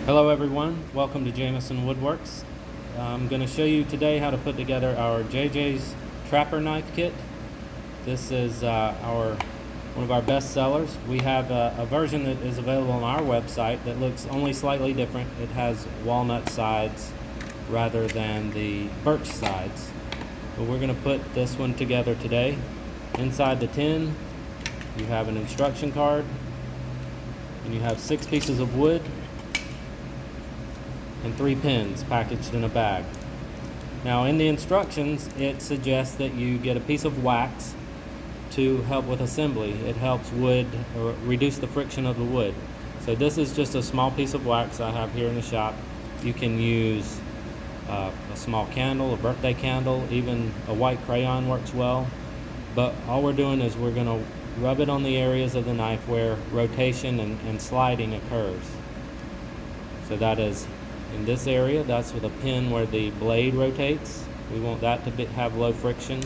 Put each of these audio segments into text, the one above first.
Hello everyone, welcome to Jameson Woodworks. I'm going to show you today how to put together our JJ's Trapper Knife Kit. This is one of our best sellers. We have a version that is available on our website that looks only slightly different. It has walnut sides rather than the birch sides. But we're going to put this one together today. Inside the tin you have an instruction card and you have 6 pieces of wood and 3 pins packaged in a bag. Now in the instructions it suggests that you get a piece of wax to help with assembly. It helps wood or reduce the friction of the wood. So this is just a small piece of wax I have here in the shop. You can use a small candle, a birthday candle, even a white crayon works well. But all we're doing is we're going to rub it on the areas of the knife where rotation and sliding occurs. So that is in this area, that's with a pin where the blade rotates. We want that to have low friction,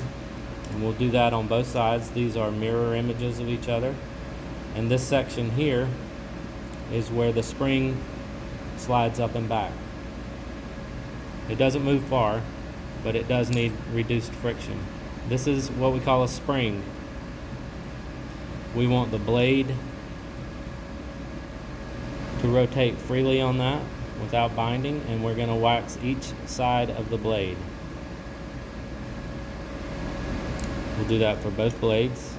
and we'll do that on both sides. These are mirror images of each other. And this section here is where the spring slides up and back. It doesn't move far, but it does need reduced friction. This is what we call a spring. We want the blade to rotate freely on that without binding, and we're going to wax each side of the blade. We'll do that for both blades.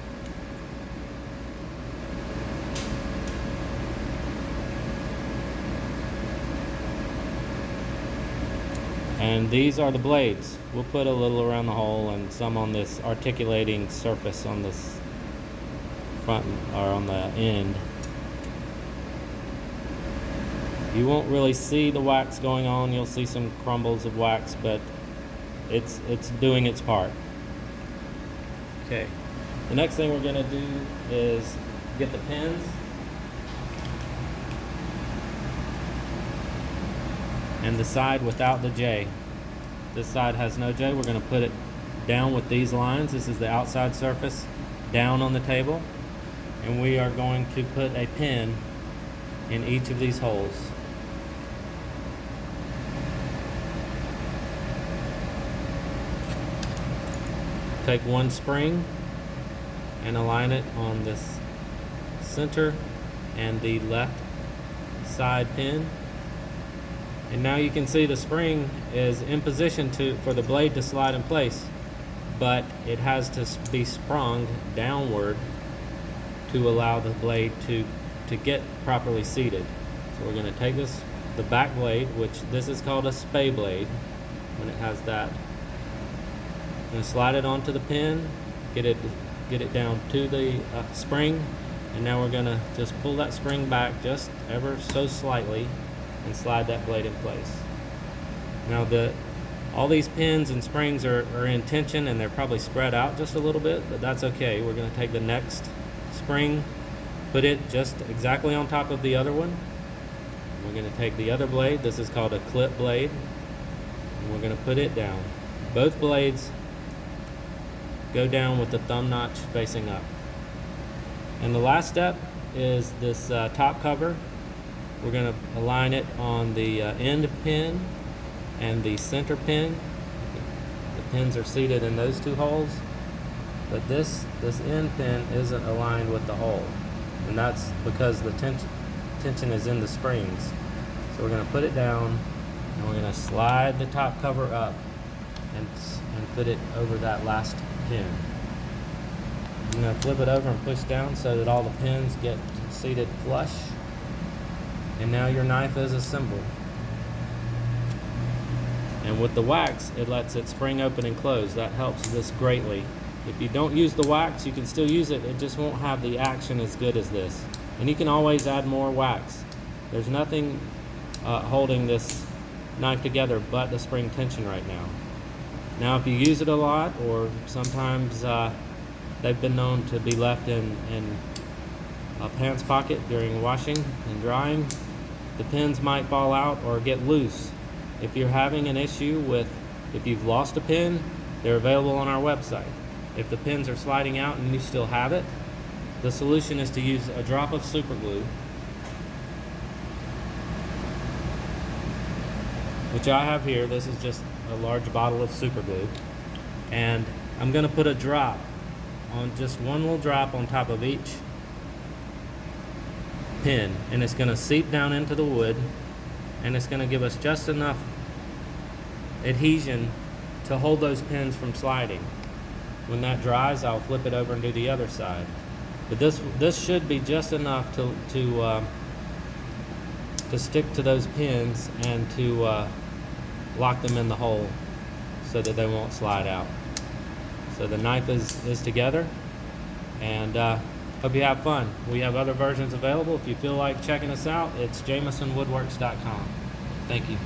And these are the blades. We'll put a little around the hole and some on this articulating surface on this front or on the end. You won't really see the wax going on. You'll see some crumbles of wax, but it's doing its part. Okay. The next thing we're going to do is get the pins. And the side without the J. This side has no J. We're going to put it down with these lines. This is the outside surface down on the table. And we are going to put a pin in each of these holes. Take one spring and align it on this center and the left side pin. And now you can see the spring is in position for the blade to slide in place, but it has to be sprung downward to allow the blade to get properly seated. So we're going to take the back blade, which this is called a spay blade when it has that. I'm going to slide it onto the pin, get it down to the spring, and now we're going to just pull that spring back just ever so slightly and slide that blade in place. Now all these pins and springs are in tension and they're probably spread out just a little bit, but that's okay. We're going to take the next spring, put it just exactly on top of the other one. We're going to take the other blade, this is called a clip blade, and we're going to put it down. Both blades go down with the thumb notch facing up. And the last step is this top cover. We're going to align it on the end pin and the center pin. The pins are seated in those 2 holes, but this end pin isn't aligned with the hole, and that's because the tension is in the springs. So we're going to put it down and we're going to slide the top cover up and put it over that last pin. I'm going to flip it over and push down so that all the pins get seated flush. And now your knife is assembled. And with the wax, it lets it spring open and close. That helps this greatly. If you don't use the wax, you can still use it. It just won't have the action as good as this. And you can always add more wax. There's nothing holding this knife together but the spring tension right now. Now if you use it a lot, or sometimes they've been known to be left in a pants pocket during washing and drying, the pins might fall out or get loose. If you're having an issue if you've lost a pin, they're available on our website. If the pins are sliding out and you still have it, the solution is to use a drop of super glue which I have here. This is just a large bottle of super glue. And I'm gonna put a drop on, just one little drop on top of each pin, and it's gonna seep down into the wood, and it's gonna give us just enough adhesion to hold those pins from sliding. When that dries, I'll flip it over and do the other side. But this should be just enough to stick to those pins and to lock them in the hole so that they won't slide out. So the knife is together, and hope you have fun. We have other versions available. If you feel like checking us out, it's JamesonWoodworks.com. Thank you.